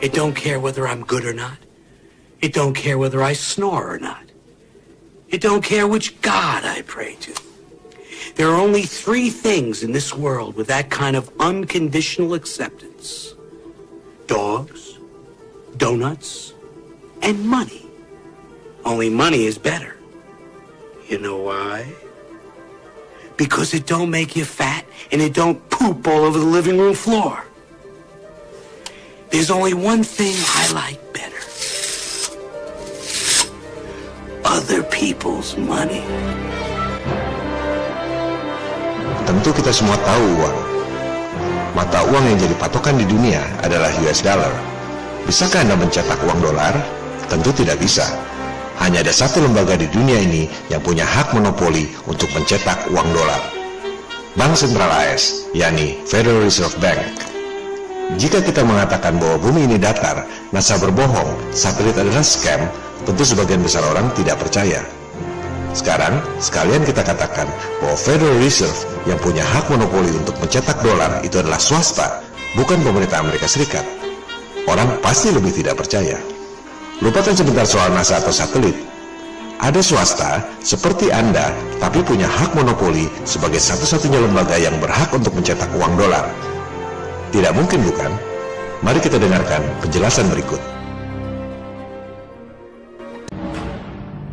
It don't care whether I'm good or not. It don't care whether I snore or not. It don't care which God I pray to. There are only three things in this world with that kind of unconditional acceptance. Dogs, donuts, and money. Only money is better. You know why? Because it don't make you fat and it don't poop all over the living room floor. There's only one thing I like better. Other people's money. Tentu kita semua tahu uang. Mata uang yang jadi patokan di dunia adalah US dollar. Bisakah Anda mencetak uang dolar? Tentu tidak bisa. Hanya ada satu lembaga di dunia ini yang punya hak monopoli untuk mencetak uang dolar. Bank Sentral AS, yakni Federal Reserve Bank. Jika kita mengatakan bahwa bumi ini datar, NASA berbohong, satelit adalah scam, tentu sebagian besar orang tidak percaya. Sekarang, sekalian kita katakan bahwa Federal Reserve yang punya hak monopoli untuk mencetak dolar itu adalah swasta, bukan pemerintah Amerika Serikat. Orang pasti lebih tidak percaya. Lupakan sebentar soal NASA atau satelit. Ada swasta seperti Anda, tapi punya hak monopoli sebagai satu-satunya lembaga yang berhak untuk mencetak uang dolar. Tidak mungkin, bukan? Mari kita dengarkan penjelasan berikut.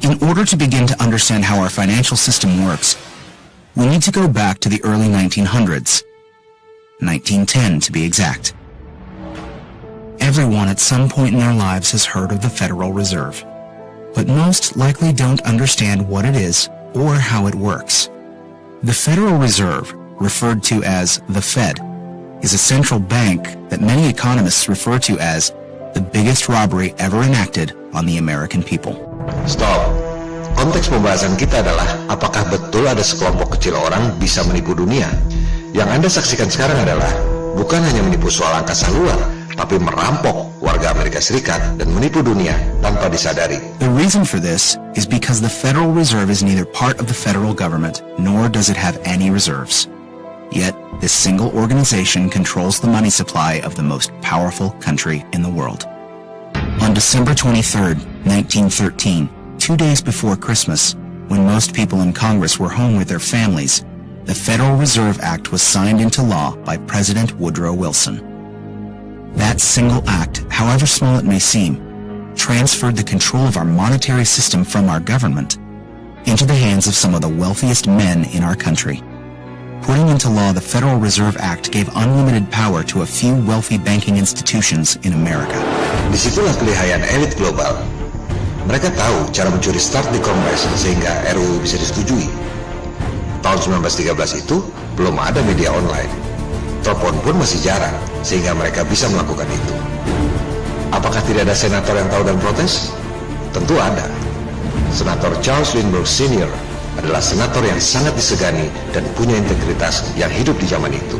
In order to begin to understand how our financial system works, we need to go back to the early 1900s, 1910 to be exact. Everyone at some point in their lives has heard of the Federal Reserve, but most likely don't understand what it is or how it works. The Federal Reserve, referred to as the Fed, is a central bank that many economists refer to as the biggest robbery ever enacted on the American people. Stop. Konteks pembahasan kita adalah apakah betul ada sekelompok kecil orang bisa menipu dunia. Yang Anda saksikan sekarang adalah bukan hanya menipu soal angkasa luar, tapi merampok warga Amerika Serikat dan menipu dunia tanpa disadari. The reason for this is because the Federal Reserve is neither part of the federal government, nor does it have any reserves. Yet, this single organization controls the money supply of the most powerful country in the world. On December 23, 1913, 2 days before Christmas, when most people in Congress were home with their families, the Federal Reserve Act was signed into law by President Woodrow Wilson. That single act, however small it may seem, transferred the control of our monetary system from our government into the hands of some of the wealthiest men in our country. Putting into law the Federal Reserve Act gave unlimited power to a few wealthy banking institutions in America. Disitulah kelihayan elit global. Mereka tahu cara mencuri start di Kongres sehingga RUU bisa disetujui. Tahun 1913 itu belum ada media online. Telepon pun masih jarang sehingga mereka bisa melakukan itu. Apakah tidak ada senator yang tahu dan protes? Tentu ada. Senator Charles Lindbergh Sr. adalah senator yang sangat disegani dan punya integritas yang hidup di zaman itu.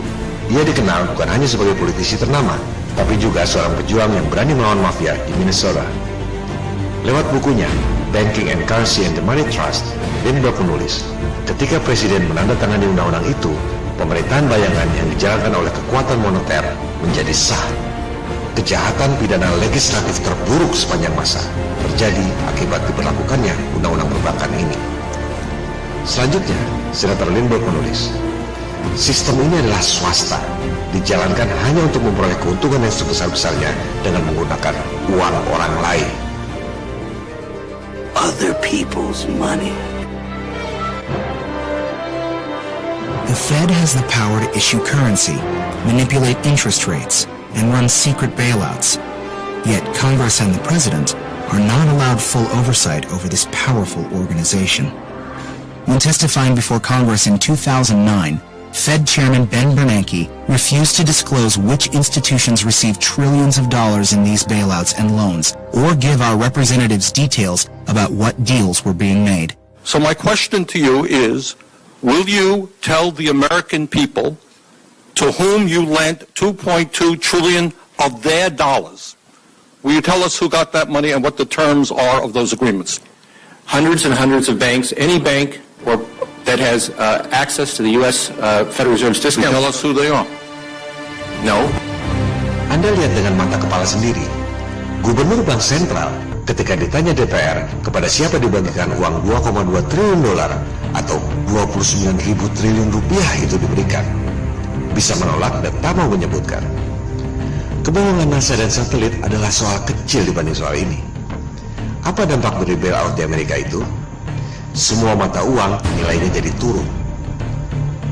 Ia dikenal bukan hanya sebagai politisi ternama, tapi juga seorang pejuang yang berani melawan mafia di Minnesota. Lewat bukunya, Banking and Currency and the Money Trust, Lindbergh menulis, ketika Presiden menandatangani undang-undang itu, pemerintahan bayangan yang dijalankan oleh kekuatan moneter menjadi sah. Kejahatan pidana legislatif terburuk sepanjang masa terjadi akibat diberlakukannya undang-undang perbankan ini. Selanjutnya, Senator Lindbergh menulis, sistem ini adalah swasta, dijalankan hanya untuk memperoleh keuntungan yang sebesar-besarnya dengan menggunakan uang orang lain. Other people's money. The Fed has the power to issue currency, manipulate interest rates, and run secret bailouts. Yet Congress and the President are not allowed full oversight over this powerful organization. When testifying before Congress in 2009, Fed Chairman Ben Bernanke refused to disclose which institutions received trillions of dollars in these bailouts and loans, or give our representatives details about what deals were being made. So my question to you is, will you tell the American people to whom you lent $2.2 trillion of their dollars? Will you tell us who got that money and what the terms are of those agreements? Hundreds and hundreds of banks, any bank or that has access to the U.S. Federal Reserve's discount. Tell us who they are. No. Anda lihat dengan mata kepala sendiri Gubernur Bank Sentral ketika ditanya DPR kepada siapa dibagikan uang 2,2 triliun dolar atau 29.000 triliun rupiah itu diberikan, bisa menolak dan tak mau menyebutkan. Kebohongan NASA dan satelit adalah soal kecil dibanding soal ini. Apa dampak dari bailout di Amerika itu? Semua mata uang nilainya jadi turun.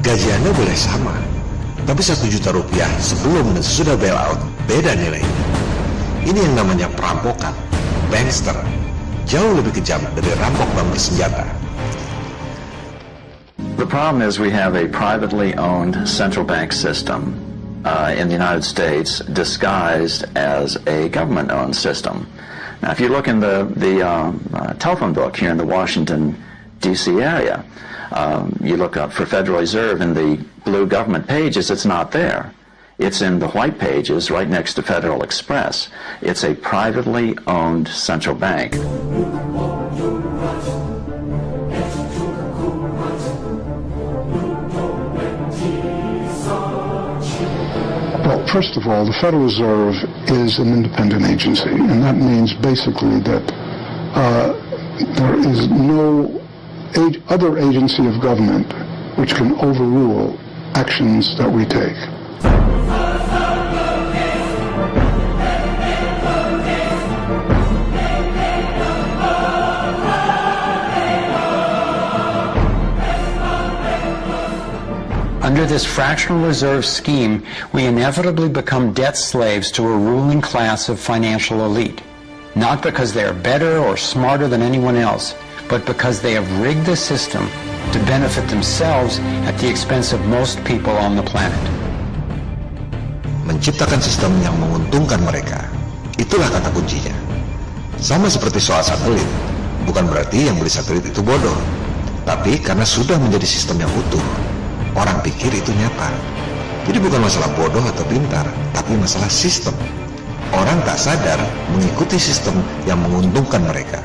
Gaji Anda boleh sama, tapi 1 juta rupiah sebelum dan sesudah bailout beda nilainya. Ini yang namanya perampokan, bankster, jauh lebih kejam dari rampok bank bersenjata. The problem is we have a privately owned central bank system in the United States disguised as a government-owned system. Now, if you look in the telephone book here in the Washington, D.C. area, you look up for Federal Reserve in the blue government pages, it's not there. It's in the white pages right next to Federal Express. It's a privately owned central bank. Well, first of all, the Federal Reserve is an independent agency, and that means basically that there is no other agency of government which can overrule actions that we take. Under this fractional reserve scheme, we inevitably become debt slaves to a ruling class of financial elite, not because they are better or smarter than anyone else, but because they have rigged the system to benefit themselves at the expense of most people on the planet. Menciptakan sistem yang menguntungkan mereka, itulah kata kuncinya. Sama seperti soal satelit, bukan berarti yang beli satelit itu bodoh, tapi karena sudah menjadi sistem yang utuh, orang pikir itu nyata. Jadi bukan masalah bodoh atau pintar, tapi masalah sistem. Orang tak sadar mengikuti sistem yang menguntungkan mereka.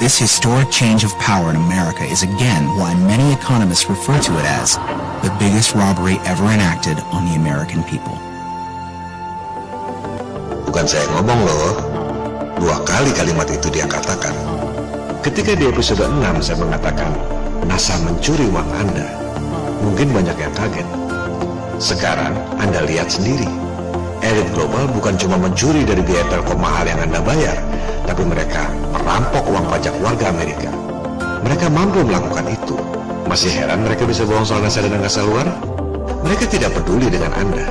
This historic change of power in America is again why many economists refer to it as the biggest robbery ever enacted on the American people. Bukan saya ngomong loh, 2 kali kalimat itu dia katakan. Ketika di episode 6 saya mengatakan NASA mencuri uang Anda, mungkin banyak yang kaget. Sekarang Anda lihat sendiri, elit global bukan cuma mencuri dari biaya telkom mahal yang Anda bayar, tapi mereka merampok uang pajak warga Amerika. Mereka mampu melakukan itu. Masih heran mereka bisa bohong soal NASA dan angkasa luar? Mereka tidak peduli dengan Anda,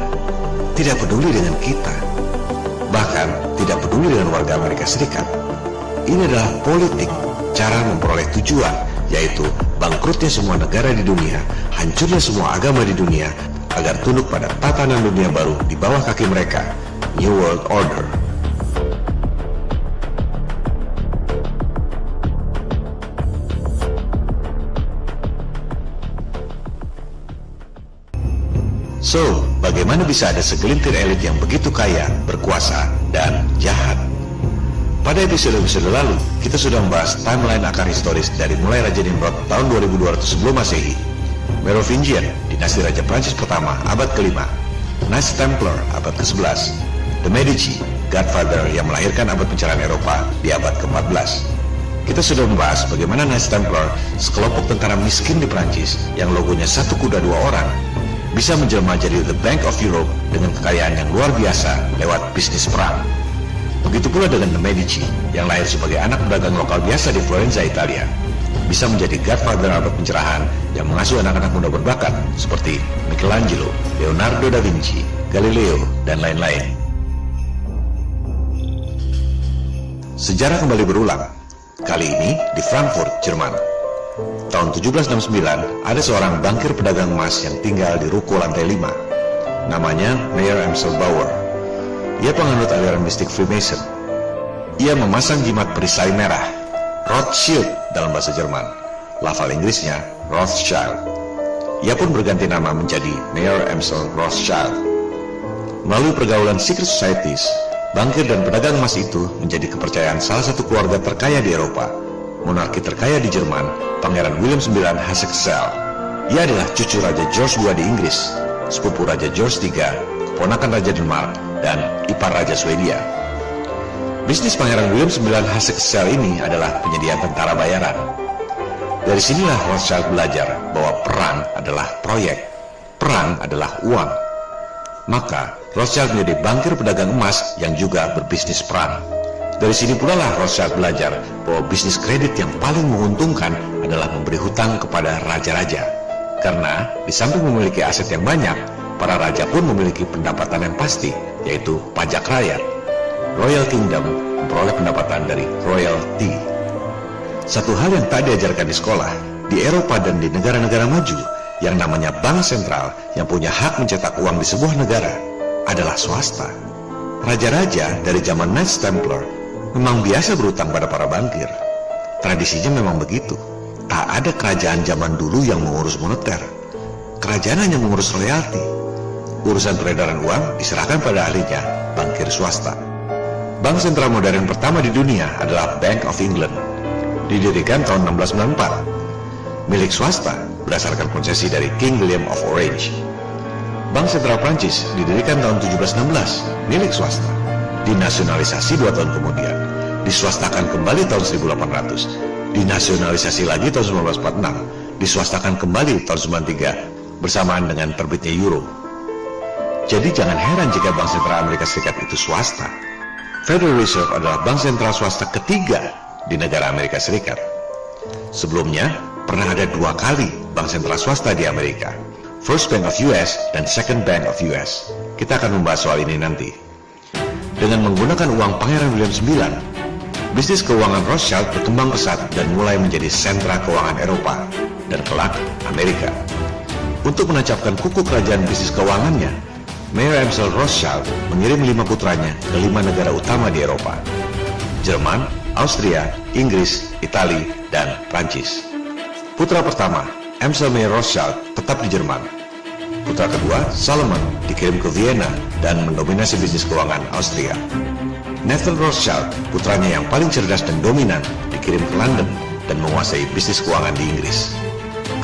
tidak peduli dengan kita, bahkan tidak peduli dengan warga Amerika Serikat. Ini adalah politik, cara memperoleh tujuan, yaitu bangkrutnya semua negara di dunia, hancurnya semua agama di dunia, agar tunduk pada tatanan dunia baru di bawah kaki mereka, New World Order. So, bagaimana bisa ada segelintir elit yang begitu kaya, berkuasa, dan jahat? Pada episode-episode lalu, kita sudah membahas timeline akar historis dari mulai Raja Nimrod tahun 2200 sebelum Masehi, Merovingian, dinasti Raja Prancis pertama, abad ke-5, Knights Templar, abad ke-11, The Medici, Godfather yang melahirkan abad pencerahan Eropa di abad ke-14. Kita sudah membahas bagaimana Knights Templar, sekelompok tentara miskin di Prancis yang logonya 1 kuda 2 orang, bisa menjelma jadi The Bank of Europe dengan kekayaan yang luar biasa lewat bisnis perang. Begitu pula dengan The Medici yang lahir sebagai anak pedagang lokal biasa di Florenza, Italia, bisa menjadi Godfather abad pencerahan yang mengasuh anak-anak muda berbakat seperti Michelangelo, Leonardo da Vinci, Galileo, dan lain-lain. Sejarah kembali berulang, kali ini di Frankfurt, Jerman. Tahun 1769, ada seorang bankir pedagang emas yang tinggal di ruko lantai 5. Namanya Mayer Amschel Bauer. Ia penganut aliran mistik Freemason. Ia memasang jimat perisai merah, Rothschild dalam bahasa Jerman. Lafal Inggrisnya Rothschild. Ia pun berganti nama menjadi Mayer Amschel Rothschild. Melalui pergaulan secret societies, bankir dan pedagang emas itu menjadi kepercayaan salah satu keluarga terkaya di Eropa. Monarki terkaya di Jerman, Pangeran William IX Hesse-Kassel. Ia adalah cucu Raja George II di Inggris, sepupu Raja George III, keponakan Raja Denmark, dan ipar Raja Swedia. Bisnis Pangeran William IX Hasse-Kassel ini adalah penyediaan tentara bayaran. Dari sinilah Rothschild belajar bahwa perang adalah proyek, perang adalah uang. Maka Rothschild menjadi bankir pedagang emas yang juga berbisnis perang. Dari sini pula lah Rothschild belajar bahwa bisnis kredit yang paling menguntungkan adalah memberi hutang kepada raja-raja. Karena di samping memiliki aset yang banyak, para raja pun memiliki pendapatan yang pasti, yaitu pajak rakyat. Royal Kingdom memperoleh pendapatan dari royalty. Satu hal yang tak diajarkan di sekolah, di Eropa dan di negara-negara maju, yang namanya bank sentral yang punya hak mencetak uang di sebuah negara adalah swasta. Raja-raja dari zaman Knights Templar memang biasa berutang pada para bankir. Tradisinya memang begitu. Tak ada kerajaan zaman dulu yang mengurus moneter. Kerajaan hanya mengurus royalti. Urusan peredaran uang diserahkan pada ahlinya, bankir swasta. Bank sentral modern pertama di dunia adalah Bank of England. Didirikan tahun 1694. Milik swasta berdasarkan konsesi dari King William of Orange. Bank sentral Prancis didirikan tahun 1716, milik swasta. Dinasionalisasi 2 tahun kemudian. Diswastakan kembali tahun 1800. Dinasionalisasi lagi tahun 1946, diswastakan kembali tahun 1993 bersamaan dengan terbitnya euro. Jadi jangan heran jika Bank Sentral Amerika Serikat itu swasta. Federal Reserve adalah bank sentral swasta ketiga di negara Amerika Serikat. Sebelumnya, pernah ada 2 kali bank sentral swasta di Amerika. First Bank of US dan Second Bank of US. Kita akan membahas soal ini nanti. Dengan menggunakan uang Pangeran William IX, bisnis keuangan Rothschild berkembang pesat dan mulai menjadi sentra keuangan Eropa dan kelak Amerika. Untuk menancapkan kuku kerajaan bisnis keuangannya, Mayer Amschel Rothschild mengirim 5 putranya ke 5 negara utama di Eropa: Jerman, Austria, Inggris, Italia, dan Prancis. Putra pertama, Amschel Mayer Rothschild, tetap di Jerman. Putra kedua, Salomon, dikirim ke Vienna dan mendominasi bisnis keuangan Austria. Nathan Rothschild, putranya yang paling cerdas dan dominan, dikirim ke London dan menguasai bisnis keuangan di Inggris.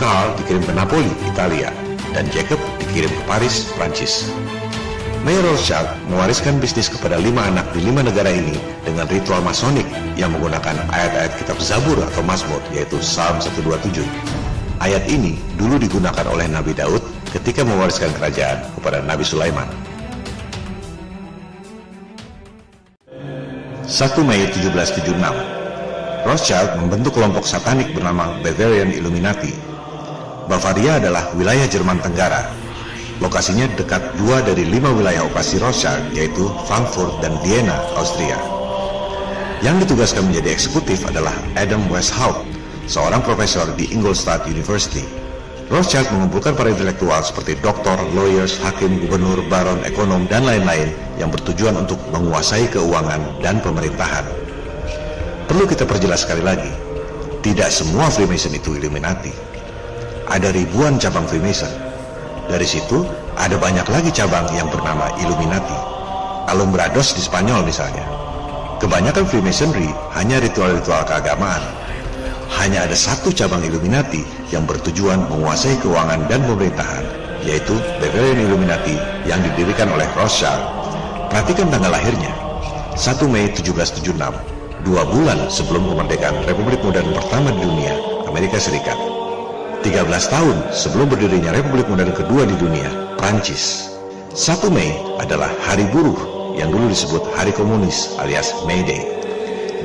Karl dikirim ke Napoli, Italia, dan Jacob dikirim ke Paris, Prancis. Mayer Rothschild mewariskan bisnis kepada 5 anak di 5 negara ini dengan ritual masonik yang menggunakan ayat-ayat kitab Zabur atau Mazmur, yaitu Psalm 127. Ayat ini dulu digunakan oleh Nabi Daud ketika mewariskan kerajaan kepada Nabi Sulaiman. 1 Mei 1776, Rothschild membentuk kelompok satanik bernama Bavarian Illuminati. Bavaria adalah wilayah Jerman Tenggara. Lokasinya dekat 2 dari 5 wilayah operasi Rothschild, yaitu Frankfurt dan Vienna, Austria. Yang ditugaskan menjadi eksekutif adalah Adam Weishaupt, seorang profesor di Ingolstadt University. Rothschild mengumpulkan para intelektual seperti doktor, lawyers, hakim, gubernur, baron, ekonom, dan lain-lain yang bertujuan untuk menguasai keuangan dan pemerintahan. Perlu kita perjelas sekali lagi, tidak semua Freemason itu Illuminati. Ada ribuan cabang Freemason. Dari situ, ada banyak lagi cabang yang bernama Illuminati. Alumbrados di Spanyol misalnya. Kebanyakan Freemasonry hanya ritual-ritual keagamaan. Hanya ada 1 cabang Illuminati yang bertujuan menguasai keuangan dan pemerintahan, yaitu Bavarian Illuminati yang didirikan oleh Rothschild. Perhatikan tanggal lahirnya, 1 Mei 1776, 2 bulan sebelum kemerdekaan Republik Modern pertama di dunia, Amerika Serikat. 13 tahun sebelum berdirinya Republik Modern kedua di dunia, Prancis. 1 Mei adalah Hari Buruh yang dulu disebut Hari Komunis alias May Day.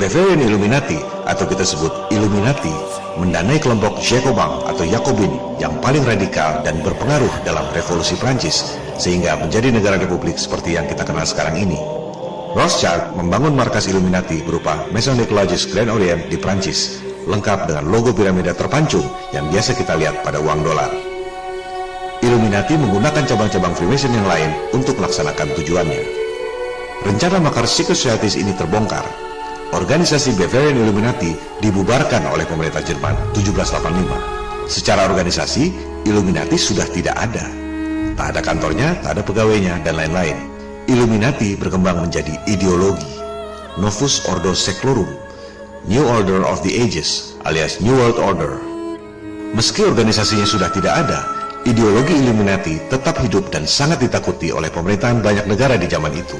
Bavarian Illuminati atau kita sebut Illuminati mendanai kelompok Jacobin atau Yakobin yang paling radikal dan berpengaruh dalam revolusi Prancis sehingga menjadi negara republik seperti yang kita kenal sekarang ini. Rothschild membangun markas Illuminati berupa Masonic Lodges Grand Orient di Prancis, lengkap dengan logo piramida terpancung yang biasa kita lihat pada uang dolar. Illuminati menggunakan cabang-cabang Freemason yang lain untuk melaksanakan tujuannya. Rencana makar secret societies ini terbongkar. Organisasi Bavarian Illuminati dibubarkan oleh pemerintah Jerman 1785. Secara organisasi, Illuminati sudah tidak ada. Tak ada kantornya, tak ada pegawainya, dan lain-lain. Illuminati berkembang menjadi ideologi. Novus Ordo Seclorum, New Order of the Ages alias New World Order. Meski organisasinya sudah tidak ada, ideologi Illuminati tetap hidup dan sangat ditakuti oleh pemerintahan banyak negara di zaman itu.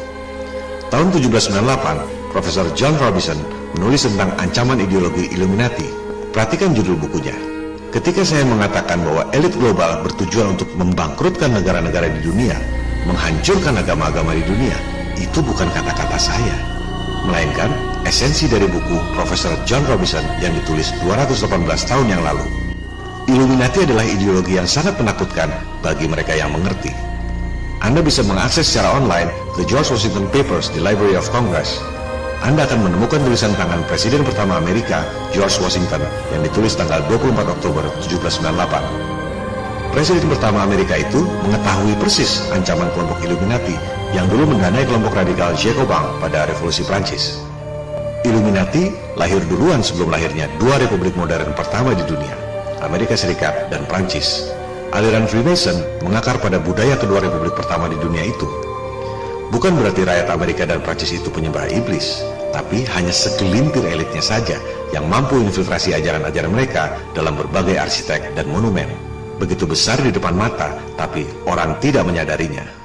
Tahun 1798, Profesor John Robinson menulis tentang ancaman ideologi Illuminati. Perhatikan judul bukunya. Ketika saya mengatakan bahwa elit global bertujuan untuk membangkrutkan negara-negara di dunia, menghancurkan agama-agama di dunia, itu bukan kata-kata saya, melainkan esensi dari buku Profesor John Robinson yang ditulis 218 tahun yang lalu. Illuminati adalah ideologi yang sangat menakutkan bagi mereka yang mengerti. Anda bisa mengakses secara online The George Washington Papers di Library of Congress. Anda akan menemukan tulisan tangan Presiden pertama Amerika, George Washington, yang ditulis tanggal 24 Oktober 1798. Presiden pertama Amerika itu mengetahui persis ancaman kelompok Illuminati yang dulu mendanai kelompok radikal Jacobin pada Revolusi Prancis. Illuminati lahir duluan sebelum lahirnya dua republik modern pertama di dunia, Amerika Serikat dan Prancis. Aliran Freemason mengakar pada budaya kedua republik pertama di dunia itu. Bukan berarti rakyat Amerika dan Prancis itu penyembah iblis, tapi hanya segelintir elitnya saja yang mampu infiltrasi ajaran-ajaran mereka dalam berbagai arsitek dan monumen. Begitu besar di depan mata, tapi orang tidak menyadarinya.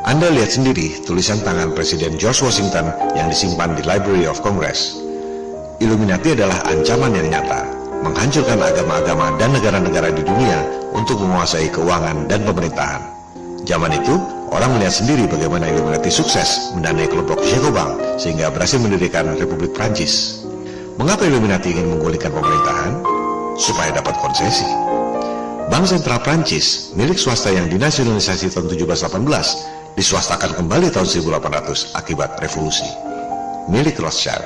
Anda lihat sendiri tulisan tangan Presiden George Washington yang disimpan di Library of Congress. Illuminati adalah ancaman yang nyata, menghancurkan agama-agama dan negara-negara di dunia untuk menguasai keuangan dan pemerintahan. Zaman itu, orang melihat sendiri bagaimana Illuminati sukses mendanai kelompok Jacobin sehingga berhasil mendirikan Republik Prancis. Mengapa Illuminati ingin menggulingkan pemerintahan? Supaya dapat konsesi. Bank Sentral Prancis, milik swasta yang dinasionalisasi tahun 1718, diswastakan kembali tahun 1800 akibat revolusi, milik Rothschild.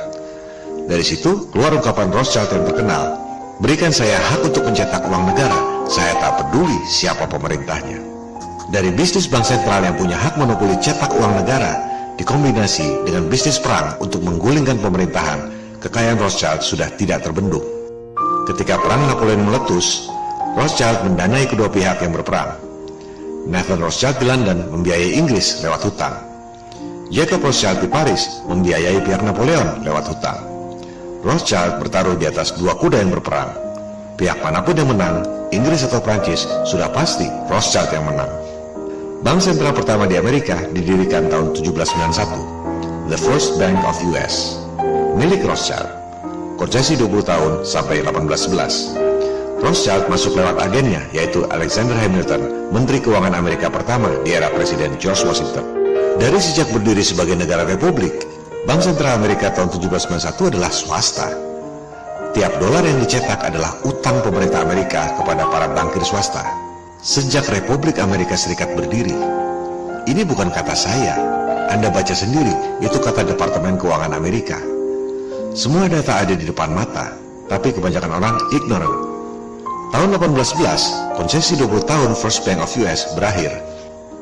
Dari situ keluar ungkapan Rothschild yang terkenal, berikan saya hak untuk mencetak uang negara, saya tak peduli siapa pemerintahnya. Dari bisnis bank sentral yang punya hak monopoli cetak uang negara, dikombinasi dengan bisnis perang untuk menggulingkan pemerintahan, kekayaan Rothschild sudah tidak terbendung. Ketika perang Napoleon meletus, Rothschild mendanai kedua pihak yang berperang. Nathan Rothschild di London membiayai Inggris lewat hutang. Jacob Rothschild di Paris membiayai pihak Napoleon lewat hutang. Rothschild bertaruh di atas dua kuda yang berperang. Pihak manapun yang menang, Inggris atau Prancis, sudah pasti Rothschild yang menang. Bank sentral pertama di Amerika didirikan tahun 1791, The First Bank of US, milik Rothschild. Konsesi 20 tahun sampai 1811. Rothschild masuk lewat agennya, yaitu Alexander Hamilton, Menteri Keuangan Amerika pertama di era Presiden George Washington. Dari sejak berdiri sebagai negara republik, Bank Sentral Amerika tahun 1791 adalah swasta. Tiap dolar yang dicetak adalah utang pemerintah Amerika kepada para bankir swasta. Sejak Republik Amerika Serikat berdiri. Ini bukan kata saya, Anda baca sendiri, itu kata Departemen Keuangan Amerika. Semua data ada di depan mata, tapi kebanyakan orang ignorant. Tahun 1811, konsesi 20 tahun First Bank of US berakhir.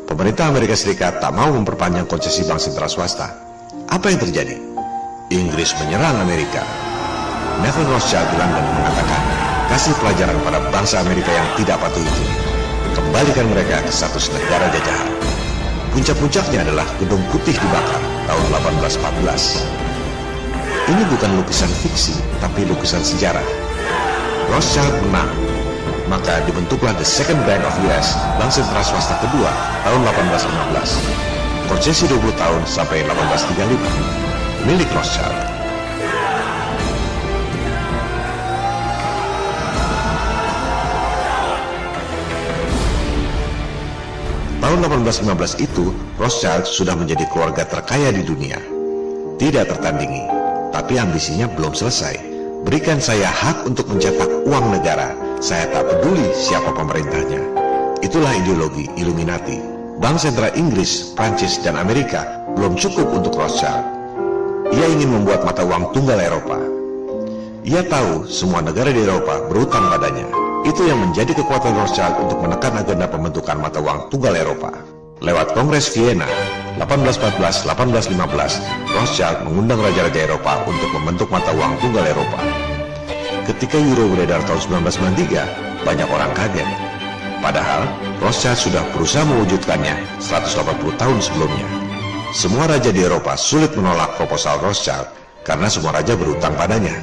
Pemerintah Amerika Serikat tak mau memperpanjang konsesi bank sentral swasta. Apa yang terjadi? Inggris menyerang Amerika. Nathan Rothschild di London mengatakan, kasih pelajaran pada bangsa Amerika yang tidak patuh itu. Kembalikan mereka ke status negara jajahan. Puncak-puncaknya adalah Gedung Putih dibakar tahun 1814. Ini bukan lukisan fiksi, tapi lukisan sejarah. Rothschild menang. Maka dibentuklah The Second Bank of US, bank sentral swasta kedua, tahun 1815. Konsesi 20 tahun sampai 1835, milik Rothschild. Tahun tahun 1815 itu, Rothschild sudah menjadi keluarga terkaya di dunia. Tidak tertandingi, tapi ambisinya belum selesai. Berikan saya hak untuk mencetak uang negara, saya tak peduli siapa pemerintahnya. Itulah ideologi Illuminati. Bank sentral Inggris, Prancis, dan Amerika belum cukup untuk Rothschild. Ia ingin membuat mata uang tunggal Eropa. Ia tahu semua negara di Eropa berutang padanya. Itu yang menjadi kekuatan Rothschild untuk menekan agenda pembentukan mata uang tunggal Eropa. Lewat Kongres Vienna 1814-1815, Rothschild mengundang raja-raja Eropa untuk membentuk mata uang tunggal Eropa. Ketika euro beredar tahun 1993, banyak orang kaget. Padahal, Rothschild sudah berusaha mewujudkannya 180 tahun sebelumnya. Semua raja di Eropa sulit menolak proposal Rothschild karena semua raja berhutang padanya.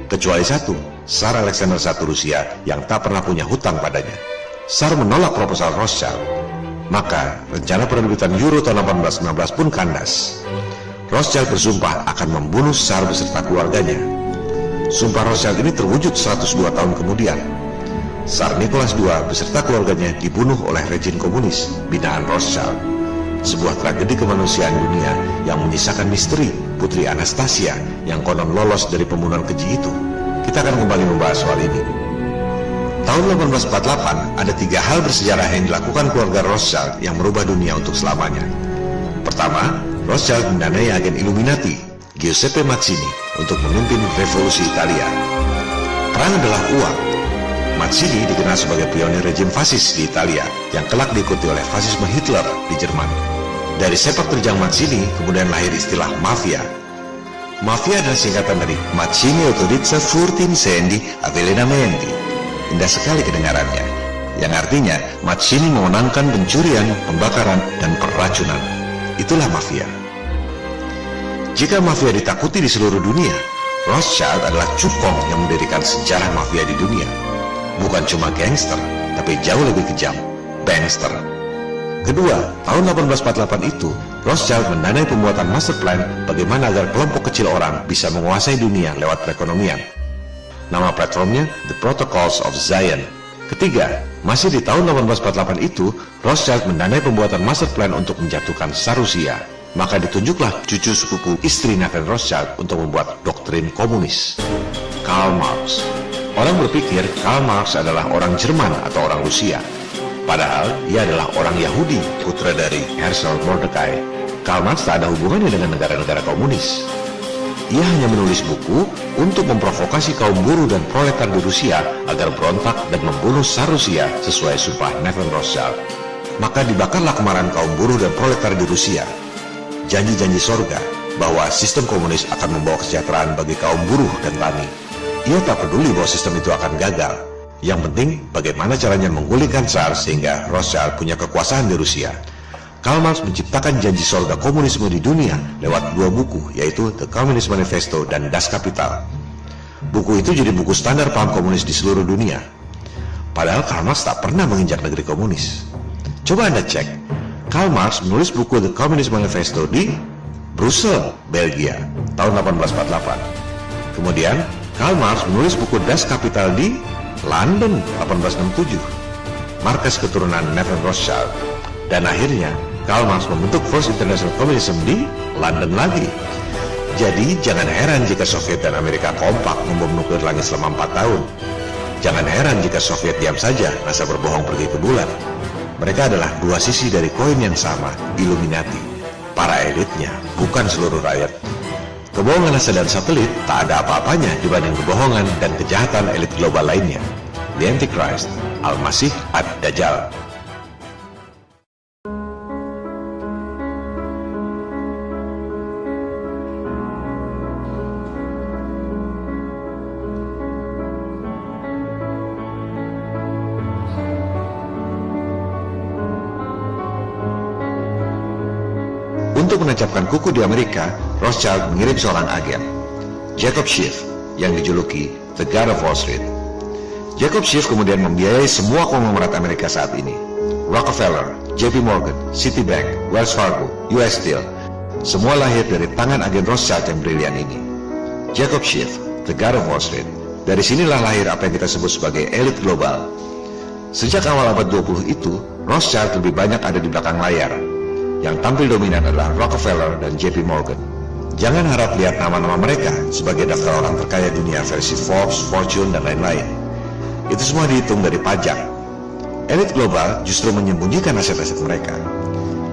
Kecuali satu, Tsar Alexander I Rusia yang tak pernah punya hutang padanya. Tsar menolak proposal Rothschild. Maka, rencana penerbitan euro tahun 1819 pun kandas. Rothschild bersumpah akan membunuh Tsar beserta keluarganya. Sumpah Rothschild ini terwujud 102 tahun kemudian. Tsar Nicholas II beserta keluarganya dibunuh oleh rejim komunis, binaan Rothschild. Sebuah tragedi kemanusiaan dunia yang menyisakan misteri Putri Anastasia yang konon lolos dari pembunuhan keji itu. Kita akan kembali membahas soal ini. Tahun 1848, ada 3 hal bersejarah yang dilakukan keluarga Rothschild yang merubah dunia untuk selamanya. Pertama, Rothschild mendanai agen Illuminati, Giuseppe Mazzini, untuk memimpin revolusi Italia. Perang adalah uang. Mazzini dikenal sebagai pionir rejim fasis di Italia yang kelak diikuti oleh fasisme Hitler di Jerman. Dari sepak terjang Mazzini kemudian lahir istilah mafia. Mafia adalah singkatan dari Mazzini Autorizza Furti Incendi Avvelenamenti. Indah sekali kedengarannya, yang artinya Mazzini memenangkan pencurian, pembakaran, dan peracunan. Itulah mafia. Jika mafia ditakuti di seluruh dunia, Rothschild adalah cukong yang mendirikan sejarah mafia di dunia. Bukan cuma gangster, tapi jauh lebih kejam, bankster. Kedua, tahun 1848 itu, Rothschild mendanai pembuatan master plan bagaimana agar kelompok kecil orang bisa menguasai dunia lewat perekonomian. Nama platformnya The Protocols of Zion. Ketiga, masih di tahun 1848 itu, Rothschild mendanai pembuatan master plan untuk menjatuhkan Tsar Rusia. Maka ditunjuklah cucu sepupu istri Nathan Rothschild untuk membuat doktrin komunis. Karl Marx. Orang berpikir Karl Marx adalah orang Jerman atau orang Rusia. Padahal ia adalah orang Yahudi, putra dari Herschel Mordecai. Karl Marx tak ada hubungannya dengan negara-negara komunis. Ia hanya menulis buku untuk memprovokasi kaum buruh dan proletar di Rusia agar berontak dan membunuh Tsar Rusia sesuai sumpah Nathan Rothschild. Maka dibakarlah kemarahan kaum buruh dan proletar di Rusia. Janji-janji sorga bahwa sistem komunis akan membawa kesejahteraan bagi kaum buruh dan tani. Ia tak peduli bahwa sistem itu akan gagal. Yang penting bagaimana caranya menggulingkan Tsar sehingga Rothschild punya kekuasaan di Rusia. Karl Marx menciptakan janji sorga komunisme di dunia lewat 2 buku, yaitu The Communist Manifesto dan Das Kapital. Buku itu jadi buku standar paham komunis di seluruh dunia. Padahal Karl Marx tak pernah menginjak negeri komunis. Coba Anda cek, Karl Marx menulis buku The Communist Manifesto di Brussel, Belgia, tahun 1848. Kemudian, Karl Marx menulis buku Das Kapital di London, 1867, markas keturunan Nathan Rothschild. Dan akhirnya, Karl Marx membentuk First International Communism di London lagi. Jadi, jangan heran jika Soviet dan Amerika kompak membom nuklir langit selama 4 tahun. Jangan heran jika Soviet diam saja, NASA berbohong pergi ke bulan. Mereka adalah 2 sisi dari koin yang sama, Illuminati. Para elitnya, bukan seluruh rakyat. Kebohongan NASA dan satelit tak ada apa-apanya dibanding kebohongan dan kejahatan elit global lainnya. The Antichrist, Al-Masih Ad-Dajjal. Untuk menancapkan kuku di Amerika, Rothschild mengirim seorang agen, Jacob Schiff, yang dijuluki The God of Wall Street. Jacob Schiff kemudian membiayai semua konglomerat Amerika saat ini. Rockefeller, JP Morgan, Citibank, Wells Fargo, US Steel, semua lahir dari tangan agen Rothschild yang brilian ini. Jacob Schiff, The God of Wall Street. Dari sinilah lahir apa yang kita sebut sebagai elit global. Sejak awal abad 20 itu, Rothschild lebih banyak ada di belakang layar. Yang tampil dominan adalah Rockefeller dan JP Morgan. Jangan harap lihat nama-nama mereka sebagai daftar orang terkaya dunia versi Forbes, Fortune, dan lain-lain. Itu semua dihitung dari pajak. Elit global justru menyembunyikan aset-aset mereka.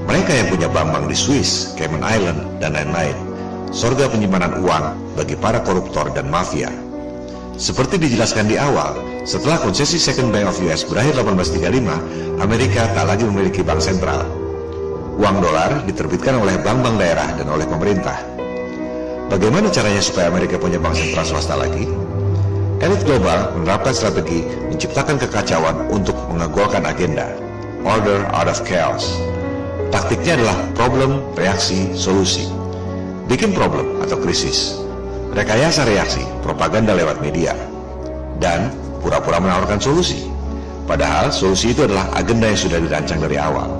Mereka yang punya bank-bank di Swiss, Cayman Island, dan lain-lain. Surga penyimpanan uang bagi para koruptor dan mafia. Seperti dijelaskan di awal, setelah konsesi Second Bank of US berakhir 1835, Amerika tak lagi memiliki bank sentral. Uang dolar diterbitkan oleh bank-bank daerah dan oleh pemerintah. Bagaimana caranya supaya Amerika punya bank sentral swasta lagi? Elit global menerapkan strategi menciptakan kekacauan untuk mengegolkan agenda. Order out of chaos. Taktiknya adalah problem, reaksi, solusi. Bikin problem atau krisis. Rekayasa reaksi, propaganda lewat media. Dan pura-pura menawarkan solusi. Padahal solusi itu adalah agenda yang sudah dirancang dari awal.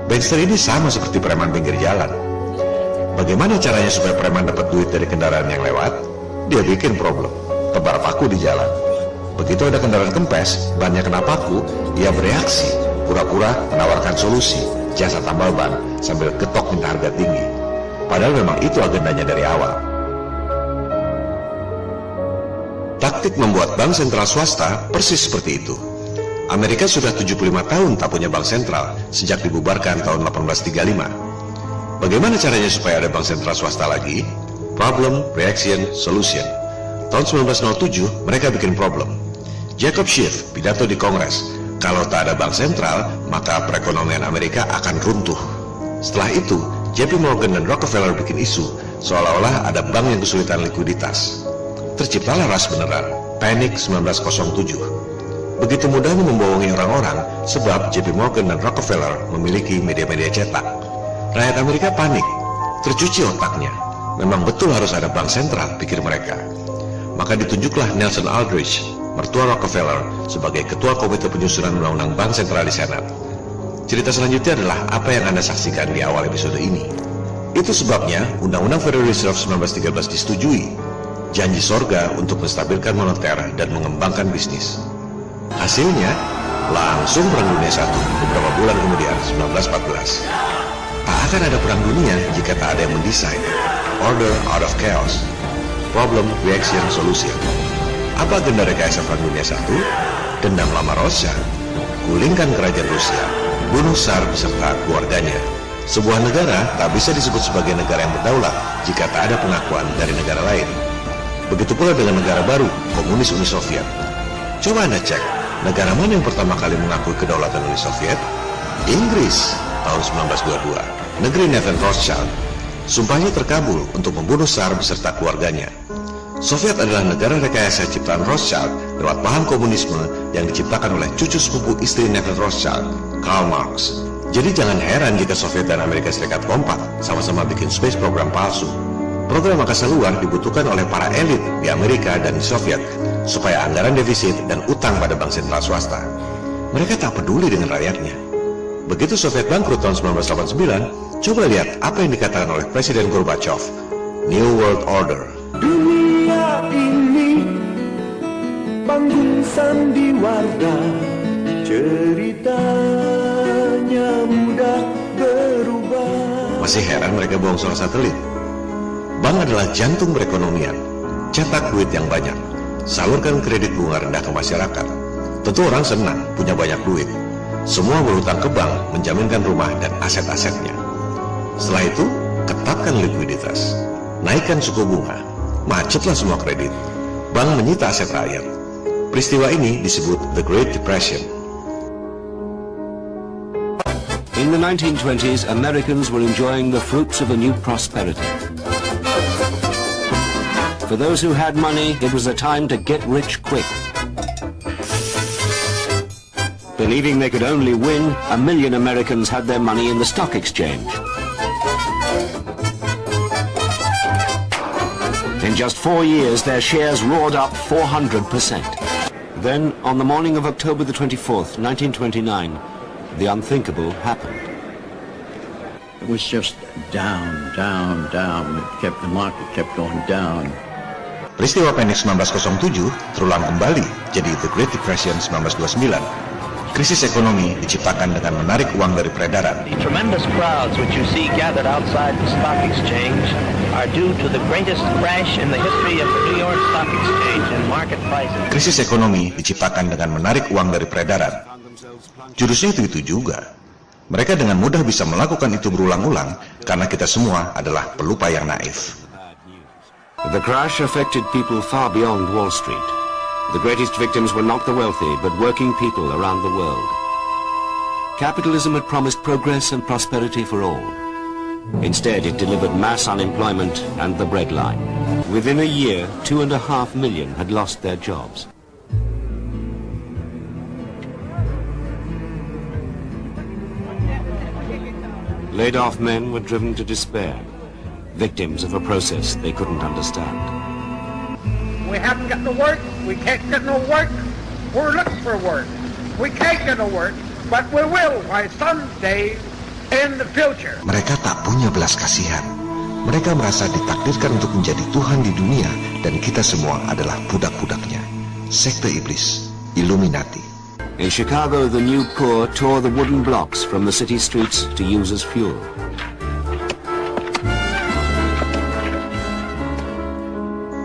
Bankster ini sama seperti preman pinggir jalan. Bagaimana caranya supaya preman dapat duit dari kendaraan yang lewat? Dia bikin problem, tebar paku di jalan. Begitu ada kendaraan kempes, bannya kena paku, ia bereaksi, pura-pura menawarkan solusi, jasa tambal ban, sambil getok minta harga tinggi. Padahal memang itu agendanya dari awal. Taktik membuat bank sentral swasta persis seperti itu. Amerika sudah 75 tahun tak punya bank sentral sejak dibubarkan tahun 1835. Bagaimana caranya supaya ada bank sentral swasta lagi? Problem, reaction, solution. Tahun 1907 mereka bikin problem. Jacob Schiff pidato di Kongres, kalau tak ada bank sentral maka perekonomian Amerika akan runtuh. Setelah itu JP Morgan dan Rockefeller bikin isu seolah-olah ada bank yang kesulitan likuiditas. Terciptalah ras beneran, Panic 1907. Begitu mudahnya membohongi orang-orang sebab JP Morgan dan Rockefeller memiliki media-media cetak. Rakyat Amerika panik, tercuci otaknya. Memang betul harus ada bank sentral, pikir mereka. Maka ditunjuklah Nelson Aldrich, mertua Rockefeller, sebagai ketua komite penyusunan undang-undang bank sentral di Senat. Cerita selanjutnya adalah apa yang Anda saksikan di awal episode ini. Itu sebabnya Undang-Undang Federal Reserve 1913 disetujui. Janji sorga untuk menstabilkan moneter dan mengembangkan bisnis. Hasilnya, langsung Perang Dunia I beberapa bulan kemudian, 1914. Tak akan ada perang dunia jika tak ada yang mendesain. Order out of chaos. Problem, reaction, solution. Apa agenda rekayasa Perang Dunia I? Dendam lama Rothschild. Gulingkan kerajaan Rusia. Bunuh Tsar beserta keluarganya. Sebuah negara tak bisa disebut sebagai negara yang berdaulat jika tak ada pengakuan dari negara lain. Begitu pula dengan negara baru, komunis Uni Soviet. Coba Anda cek, negara mana yang pertama kali mengakui kedaulatan Uni Soviet? Inggris, tahun 1922. Negeri Nathan Rothschild. Sumpahnya terkabul untuk membunuh Tsar beserta keluarganya. Soviet adalah negara rekayasa ciptaan Rothschild lewat paham komunisme yang diciptakan oleh cucu sepupu istri Nathan Rothschild, Karl Marx. Jadi jangan heran jika Soviet dan Amerika Serikat kompak, sama-sama bikin space program palsu. Program angkasa luar dibutuhkan oleh para elit di Amerika dan di Soviet supaya anggaran defisit dan utang pada bank sentral swasta. Mereka tak peduli dengan rakyatnya. Begitu Soviet bangkrut tahun 1989, coba lihat apa yang dikatakan oleh Presiden Gorbachev, New World Order. Dunia ini panggung sandiwara, ceritanya mudah berubah. Masih heran mereka bohong soal satelit? Bank adalah jantung perekonomian. Cetak duit yang banyak, salurkan kredit bunga rendah ke masyarakat. Tentu orang senang punya banyak duit. Semua berhutang ke bank menjaminkan rumah dan aset-asetnya. Setelah itu, ketatkan likuiditas. Naikkan suku bunga. Macetlah semua kredit. Bank menyita aset rakyat. Peristiwa ini disebut The Great Depression. In the 1920s, Americans were enjoying the fruits of a new prosperity. For those who had money, it was a time to get rich quick. Believing they could only win, 1 million Americans had their money in the stock exchange. In just 4 years, their shares roared up 400%. Then, on the morning of October the 24th, 1929, the unthinkable happened. It was just down, down, down. The market kept going down. Peristiwa Panic 1907 terulang kembali jadi The Great Depression 1929. Krisis ekonomi diciptakan dengan menarik uang dari peredaran. The tremendous crowds which you see gathered outside the stock exchange are due to the greatest crash in the history of the New York Stock Exchange and market prices. Krisis ekonomi diciptakan dengan menarik uang dari peredaran. Jurusnya itu juga. Mereka dengan mudah bisa melakukan itu berulang-ulang karena kita semua adalah pelupa yang naif. The crash affected people far beyond Wall Street. The greatest victims were not the wealthy, but working people around the world. Capitalism had promised progress and prosperity for all. Instead, it delivered mass unemployment and the breadline. Within a year, 2.5 million had lost their jobs. Laid-off men were driven to despair, victims of a process they couldn't understand. We haven't got no work, we can't get no work, we're looking for work. We can't get no work, but we will by someday in the future. Mereka tak punya belas kasihan. Mereka merasa ditakdirkan untuk menjadi Tuhan di dunia dan kita semua adalah budak-budaknya. Sekte iblis, Illuminati. In Chicago, the new poor tore the wooden blocks from the city streets to use as fuel.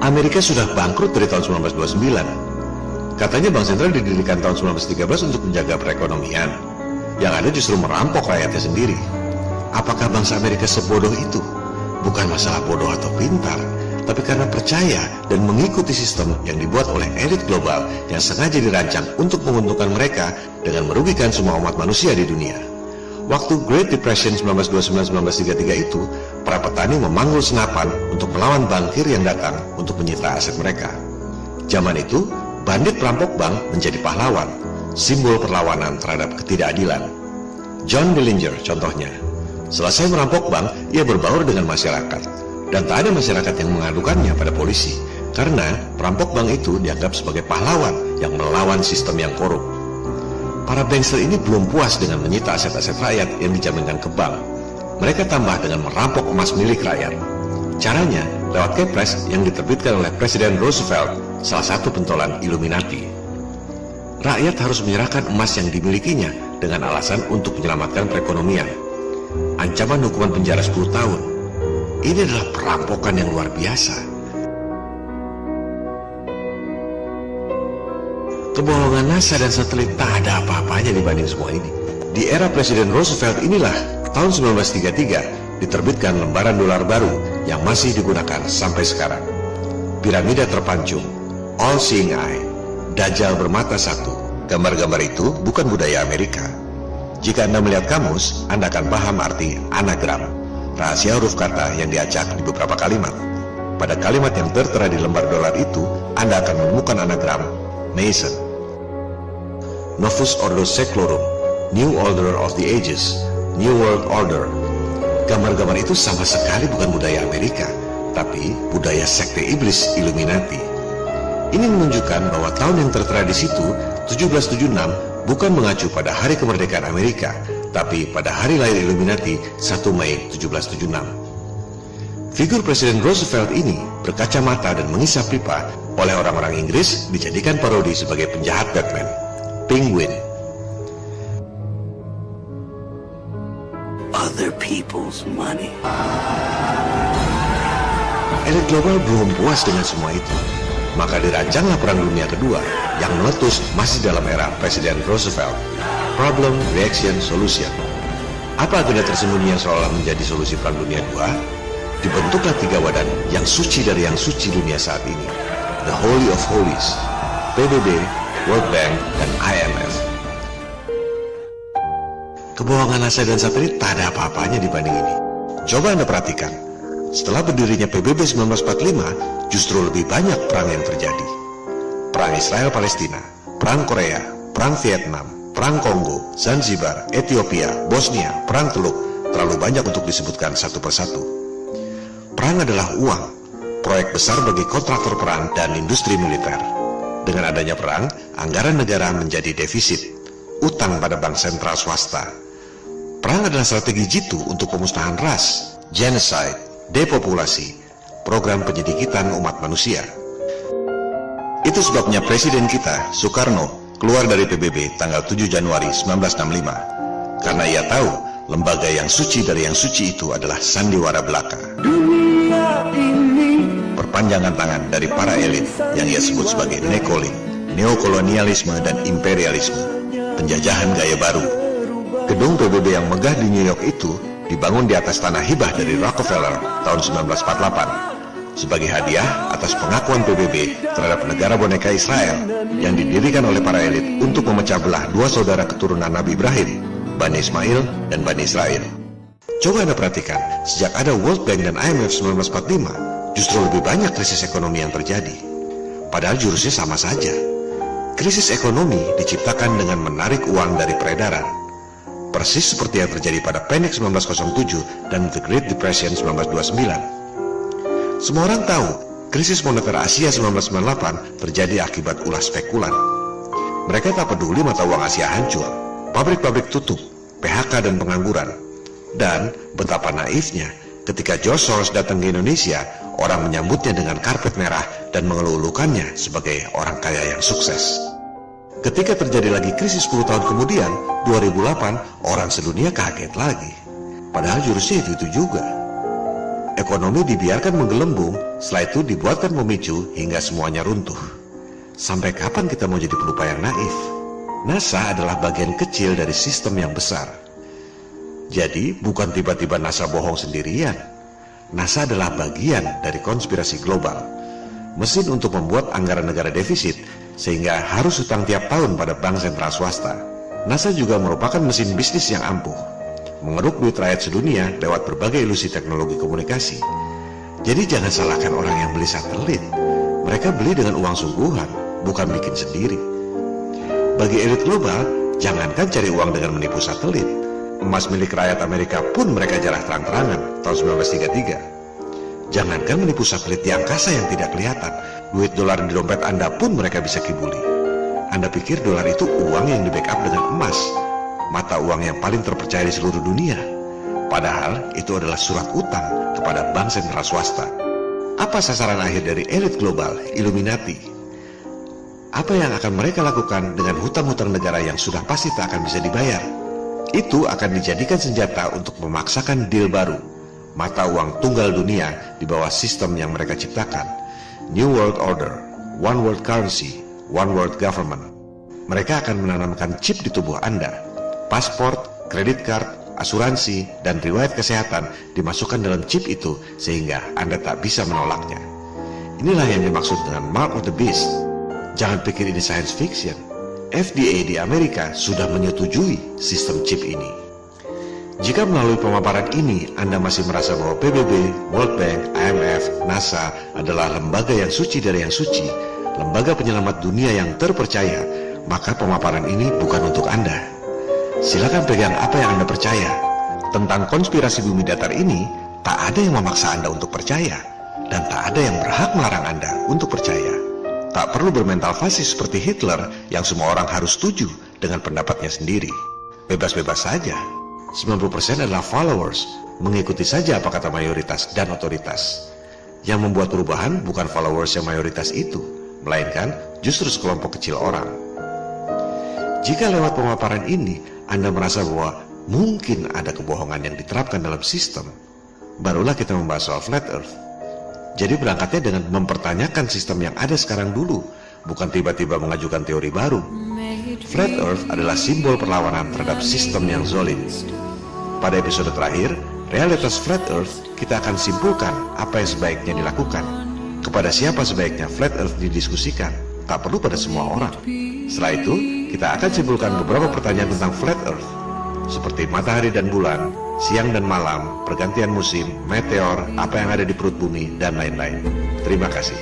Amerika sudah bangkrut dari tahun 1929. Katanya Bank Sentral didirikan tahun 1913 untuk menjaga perekonomian. Yang ada justru merampok rakyatnya sendiri. Apakah bangsa Amerika sebodoh itu? Bukan masalah bodoh atau pintar, tapi karena percaya dan mengikuti sistem yang dibuat oleh elit global yang sengaja dirancang untuk menguntungkan mereka dengan merugikan semua umat manusia di dunia. Waktu Great Depression 1929-1933 itu, para petani memanggul senapan untuk melawan bankir yang datang untuk menyita aset mereka. Zaman itu, bandit perampok bank menjadi pahlawan, simbol perlawanan terhadap ketidakadilan. John Dillinger contohnya. Selesai merampok bank, ia berbaur dengan masyarakat. Dan tak ada masyarakat yang mengadukannya pada polisi, karena perampok bank itu dianggap sebagai pahlawan yang melawan sistem yang korup. Para bankster ini belum puas dengan menyita aset-aset rakyat yang dijaminkan ke bank. Mereka tambah dengan merampok emas milik rakyat. Caranya lewat kepres yang diterbitkan oleh Presiden Roosevelt, salah satu pentolan Illuminati. Rakyat harus menyerahkan emas yang dimilikinya dengan alasan untuk menyelamatkan perekonomian. Ancaman hukuman penjara 10 tahun. Ini adalah perampokan yang luar biasa. Kebohongan NASA dan satelit tak ada apa-apanya dibanding semua ini. Di era Presiden Roosevelt inilah, tahun 1933, diterbitkan lembaran dolar baru yang masih digunakan sampai sekarang. Piramida terpancung, All Seeing Eye, Dajjal bermata satu. Gambar-gambar itu bukan budaya Amerika. Jika Anda melihat kamus, Anda akan paham arti anagram, rahasia huruf kata yang diacak di beberapa kalimat. Pada kalimat yang tertera di lembar dolar itu, Anda akan menemukan anagram Mason, Novus Ordo Seclorum, New Order of the Ages, New World Order. Gambar-gambar itu sama sekali bukan budaya Amerika, tapi budaya sekte iblis Illuminati. Ini menunjukkan bahwa tahun yang tertera di situ, 1776, bukan mengacu pada hari kemerdekaan Amerika, tapi pada hari lahir Illuminati, 1 Mei 1776. Figur Presiden Roosevelt ini berkacamata dan mengisap pipa oleh orang-orang Inggris dijadikan parodi sebagai penjahat Batman, Penguin. Other people's money. Elit global belum puas dengan semua itu. Maka dirancanglah Perang Dunia Kedua yang meletus masih dalam era Presiden Roosevelt. Problem, Reaction, Solution. Apa agenda tersembunyi yang seolah menjadi solusi Perang Dunia II? Dibentuklah 3 wadah yang suci dari yang suci dunia saat ini. The Holy of Holies, PBB, World Bank, dan IMF. Kebohongan NASA dan satelit tak ada apa-apanya dibanding ini. Coba Anda perhatikan. Setelah berdirinya PBB 1945, justru lebih banyak perang yang terjadi. Perang Israel-Palestina, Perang Korea, Perang Vietnam, Perang Kongo, Zanzibar, Ethiopia, Bosnia, Perang Teluk, terlalu banyak untuk disebutkan satu persatu. Perang adalah uang, proyek besar bagi kontraktor perang dan industri militer. Dengan adanya perang, anggaran negara menjadi defisit, utang pada bank sentral swasta. Perang adalah strategi jitu untuk pemusnahan ras, genocide, depopulasi, program penyedikitan umat manusia. Itu sebabnya Presiden kita, Soekarno, keluar dari PBB tanggal 7 Januari 1965 karena ia tahu lembaga yang suci dari yang suci itu adalah sandiwara belaka. Dunia ini Perpanjangan tangan dari para elit yang ia sebut sebagai nekoling, neokolonialisme dan imperialisme, penjajahan gaya baru. Gedung PBB yang megah di New York itu dibangun di atas tanah hibah dari Rockefeller tahun 1948 sebagai hadiah atas pengakuan PBB terhadap negara boneka Israel yang didirikan oleh para elit untuk memecah belah dua saudara keturunan Nabi Ibrahim, Bani Ismail dan Bani Israel. Coba Anda perhatikan, sejak ada World Bank dan IMF 1945, justru lebih banyak krisis ekonomi yang terjadi. Padahal jurusnya sama saja. Krisis ekonomi diciptakan dengan menarik uang dari peredaran. Persis seperti yang terjadi pada Panic 1907 dan The Great Depression 1929. Semua orang tahu, krisis moneter Asia 1998 terjadi akibat ulah spekulan. Mereka tak peduli mata uang Asia hancur, pabrik-pabrik tutup, PHK dan pengangguran. Dan betapa naifnya ketika George Soros datang ke Indonesia, orang menyambutnya dengan karpet merah dan mengeluh-elukannya sebagai orang kaya yang sukses. Ketika terjadi lagi krisis 10 tahun kemudian, 2008, orang sedunia kaget lagi. Padahal jurusnya itu juga. Ekonomi dibiarkan menggelembung, setelah itu dibuatkan memicu hingga semuanya runtuh. Sampai kapan kita mau jadi pelupa yang naif? NASA adalah bagian kecil dari sistem yang besar. Jadi bukan tiba-tiba NASA bohong sendirian. NASA adalah bagian dari konspirasi global. Mesin untuk membuat anggaran negara defisit sehingga harus hutang tiap tahun pada bank sentral swasta. NASA juga merupakan mesin bisnis yang ampuh, mengeruk duit rakyat sedunia lewat berbagai ilusi teknologi komunikasi. Jadi jangan salahkan orang yang beli satelit. Mereka beli dengan uang sungguhan, bukan bikin sendiri. Bagi elit global, jangankan cari uang dengan menipu satelit. Emas milik rakyat Amerika pun mereka jarah terang-terangan tahun 1933. Jangankan menipu satelit di angkasa yang tidak kelihatan, duit dolar di dompet Anda pun mereka bisa kibuli. Anda pikir dolar itu uang yang di-backup dengan emas, mata uang yang paling terpercaya di seluruh dunia. Padahal itu adalah surat utang kepada bank sentral swasta. Apa sasaran akhir dari elit global, Illuminati? Apa yang akan mereka lakukan dengan hutang-hutang negara yang sudah pasti tak akan bisa dibayar? Itu akan dijadikan senjata untuk memaksakan deal baru, mata uang tunggal dunia di bawah sistem yang mereka ciptakan. New World Order, One World Currency, One World Government. Mereka akan menanamkan chip di tubuh Anda. Paspor, kredit card, asuransi, dan riwayat kesehatan dimasukkan dalam chip itu sehingga Anda tak bisa menolaknya. Inilah yang dimaksud dengan Mark of the Beast. Jangan pikir ini science fiction. FDA di Amerika sudah menyetujui sistem chip ini. Jika melalui pemaparan ini Anda masih merasa bahwa PBB, World Bank, IMF, NASA adalah lembaga yang suci dari yang suci, lembaga penyelamat dunia yang terpercaya, maka pemaparan ini bukan untuk Anda. Silakan pegang apa yang Anda percaya. Tentang konspirasi bumi datar ini, tak ada yang memaksa Anda untuk percaya, dan tak ada yang berhak melarang Anda untuk percaya. Tak perlu bermental fasis seperti Hitler yang semua orang harus setuju dengan pendapatnya sendiri. Bebas-bebas saja. 90% adalah followers, mengikuti saja apa kata mayoritas dan otoritas. Yang membuat perubahan bukan followers yang mayoritas itu, melainkan justru sekelompok kecil orang. Jika lewat pemaparan ini Anda merasa bahwa mungkin ada kebohongan yang diterapkan dalam sistem, barulah kita membahas soal flat earth. Jadi berangkatnya dengan mempertanyakan sistem yang ada sekarang dulu, bukan tiba-tiba mengajukan teori baru. Flat Earth adalah simbol perlawanan terhadap sistem yang zalim. Pada episode terakhir, realitas Flat Earth, kita akan simpulkan apa yang sebaiknya dilakukan. Kepada siapa sebaiknya Flat Earth didiskusikan, tak perlu pada semua orang. Setelah itu, kita akan simpulkan beberapa pertanyaan tentang Flat Earth, seperti matahari dan bulan, siang dan malam, pergantian musim, meteor, apa yang ada di perut bumi, dan lain-lain. Terima kasih.